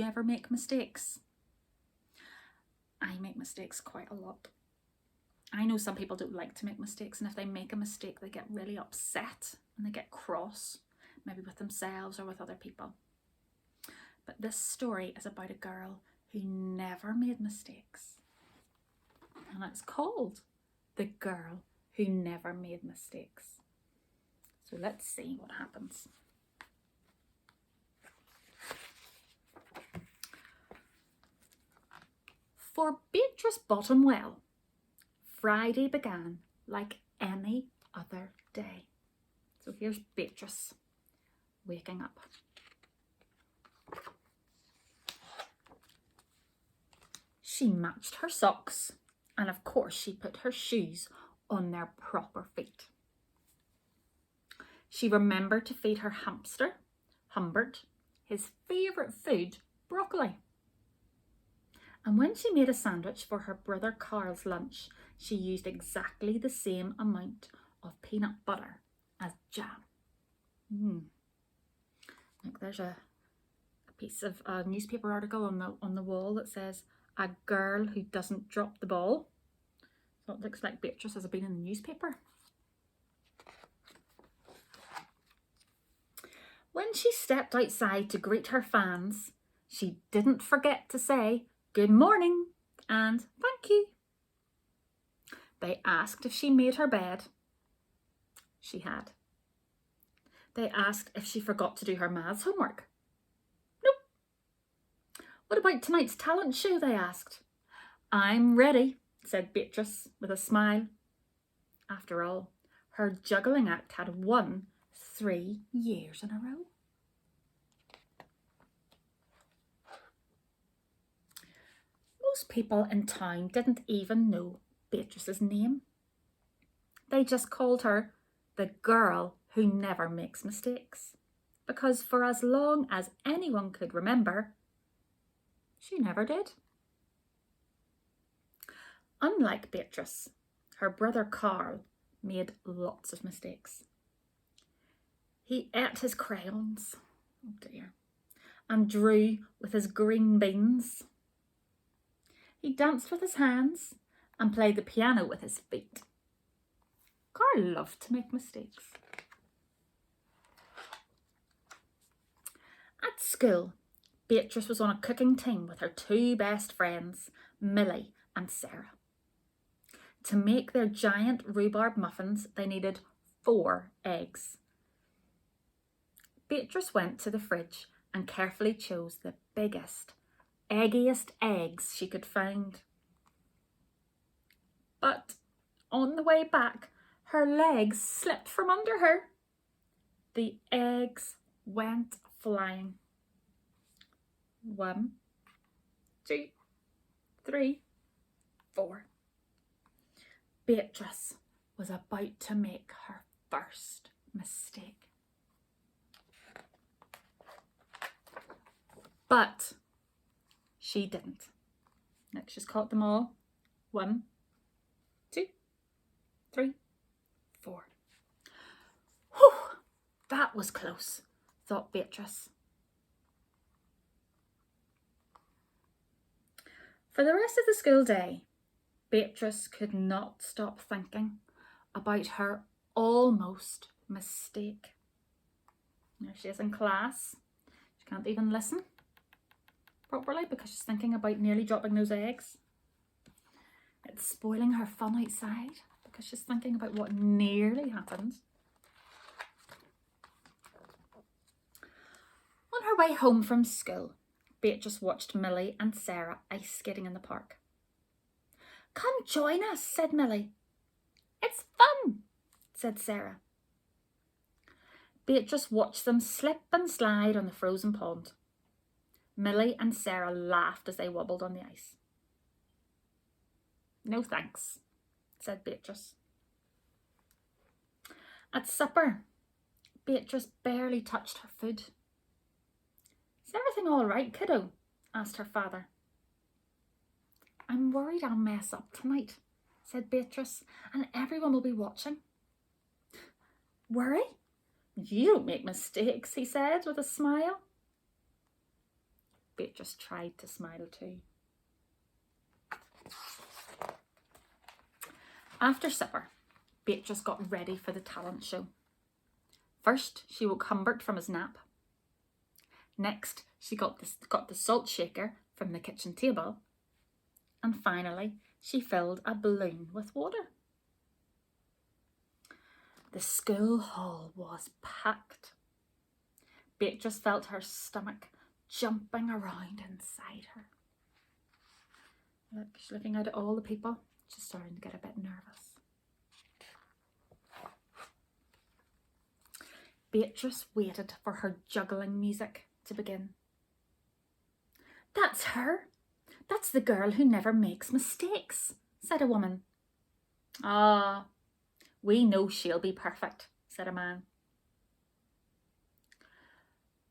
you ever make mistakes? I make mistakes quite a lot. I know some people don't like to make mistakes, and if they make a mistake, they get really upset and they get cross, maybe with themselves or with other people. But this story is about a girl who never made mistakes. And it's called The Girl Who Never Made Mistakes. So let's see what happens. For Beatrice Bottomwell, Friday began like any other day. So here's Beatrice waking up. She matched her socks, and of course she put her shoes on their proper feet. She remembered to feed her hamster, Humbert, his favourite food, broccoli. And when she made a sandwich for her brother Carl's lunch, she used exactly the same amount of peanut butter as jam. Look, there's a piece of a newspaper article on the wall that says, "A girl who doesn't drop the ball." So it looks like Beatrice has been in the newspaper. When she stepped outside to greet her fans, she didn't forget to say good morning and thank you. They asked if she made her bed. She had. They asked if she forgot to do her maths homework. Nope. What about tonight's talent show, they asked. I'm ready, said Beatrice with a smile. After all, her juggling act had won 3 years in a row. Most people in town didn't even know Beatrice's name. They just called her the girl who never makes mistakes, because for as long as anyone could remember, she never did. Unlike Beatrice, her brother Carl made lots of mistakes. He ate his crayons, oh dear, and drew with his green beans. He danced with his hands and played the piano with his feet. Carl loved to make mistakes. At school, Beatrice was on a cooking team with her 2 best friends, Millie and Sarah. To make their giant rhubarb muffins, they needed 4 eggs. Beatrice went to the fridge and carefully chose the biggest, eggiest eggs she could find. But on the way back, her legs slipped from under her. The eggs went flying. 1, 2, 3, 4. Beatrice was about to make her first mistake. But she didn't. Next, she's caught them all. 1, 2, 3, 4. Whew, that was close, thought Beatrice. For the rest of the school day, Beatrice could not stop thinking about her almost mistake. Now she is in class. She can't even listen properly because she's thinking about nearly dropping those eggs. It's spoiling her fun outside because she's thinking about what nearly happened. On her way home from school, Beatrice watched Millie and Sarah ice skating in the park. Come join us, said Millie. It's fun, said Sarah. Beatrice watched them slip and slide on the frozen pond. Millie and Sarah laughed as they wobbled on the ice. No thanks, said Beatrice. At supper, Beatrice barely touched her food. Is everything all right, kiddo? Asked her father. I'm worried I'll mess up tonight, said Beatrice, and everyone will be watching. Worry? You don't make mistakes, he said with a smile. Beatrice tried to smile too. After supper, Beatrice got ready for the talent show. First, she woke Humbert from his nap. Next, she got the salt shaker from the kitchen table. And finally, she filled a balloon with water. The school hall was packed. Beatrice felt her stomach jumping around inside her. Look, she's looking out at all the people. She's starting to get a bit nervous. Beatrice waited for her juggling music to begin. "That's her. That's the girl who never makes mistakes," said a woman. "Ah, we know she'll be perfect," said a man.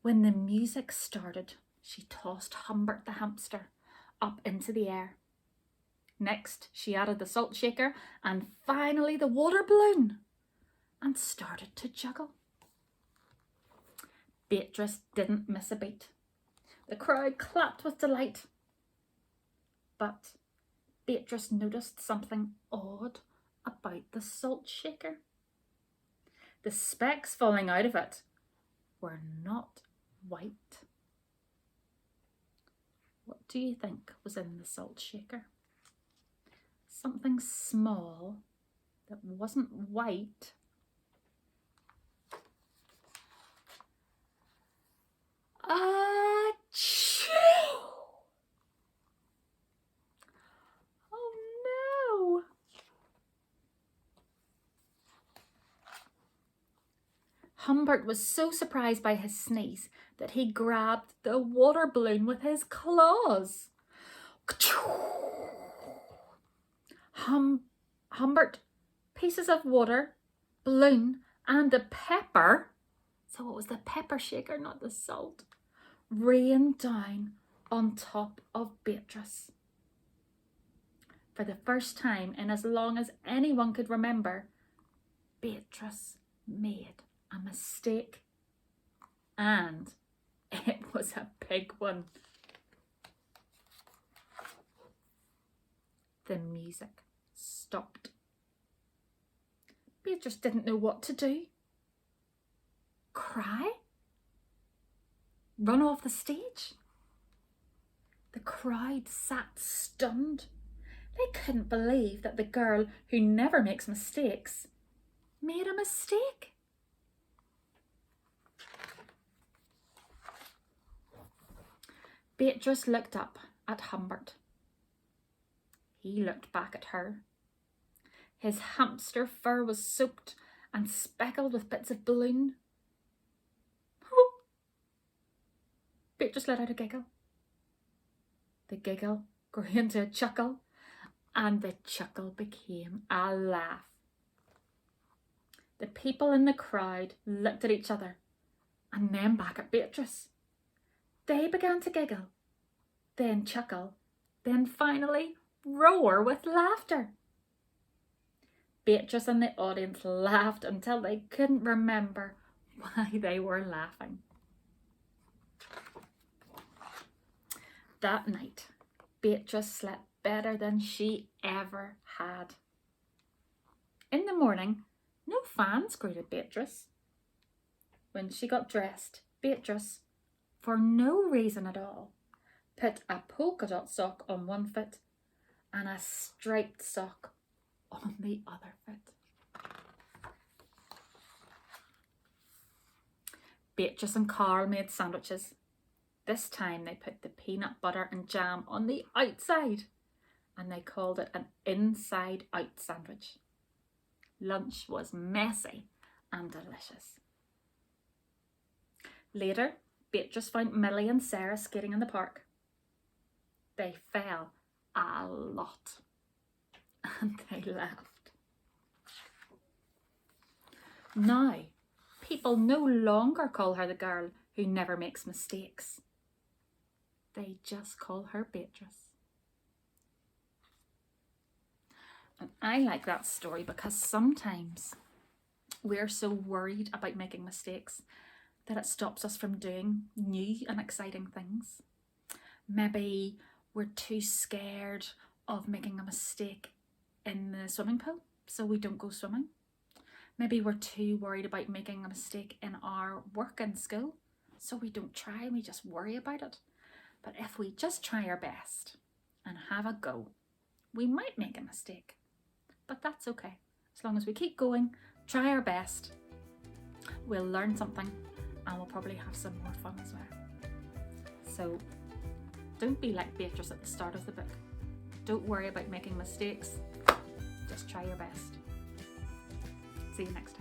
When the music started, she tossed Humbert the hamster up into the air. Next, she added the salt shaker and finally the water balloon and started to juggle. Beatrice didn't miss a beat. The crowd clapped with delight. But Beatrice noticed something odd about the salt shaker. The specks falling out of it were not white. What do you think was in the salt shaker? Something small that wasn't white. Achoo! Oh no! Humbert was so surprised by his sneeze that he grabbed the water balloon with his claws. Humbert, pieces of water, balloon, and the pepper, so it was the pepper shaker, not the salt, rained down on top of Beatrice. For the first time in as long as anyone could remember, Beatrice made a mistake. And it was a big one. The music stopped. Beatrice didn't know what to do. Cry? Run off the stage? The crowd sat stunned. They couldn't believe that the girl who never makes mistakes made a mistake. Beatrice looked up at Humbert. He looked back at her. His hamster fur was soaked and speckled with bits of balloon. Beatrice let out a giggle. The giggle grew into a chuckle, and the chuckle became a laugh. The people in the crowd looked at each other and then back at Beatrice. They began to giggle, then chuckle, then finally roar with laughter. Beatrice and the audience laughed until they couldn't remember why they were laughing. That night, Beatrice slept better than she ever had. In the morning, no fans greeted Beatrice. When she got dressed, Beatrice, for no reason at all, put a polka dot sock on one foot and a striped sock on the other foot. Beatrice and Carl made sandwiches. This time they put the peanut butter and jam on the outside and they called it an inside-out sandwich. Lunch was messy and delicious. Later, Beatrice found Millie and Sarah skating in the park. They fell a lot and they laughed. Now, people no longer call her the girl who never makes mistakes. They just call her Beatrice. And I like that story because sometimes we're so worried about making mistakes that it stops us from doing new and exciting things. Maybe we're too scared of making a mistake in the swimming pool, so we don't go swimming. Maybe we're too worried about making a mistake in our work and school, so we don't try and we just worry about it. But if we just try our best and have a go, we might make a mistake, but that's okay. As long as we keep going, try our best, we'll learn something and we'll probably have some more fun as well. So don't be like Beatrice at the start of the book. Don't worry about making mistakes. Just try your best. See you next time.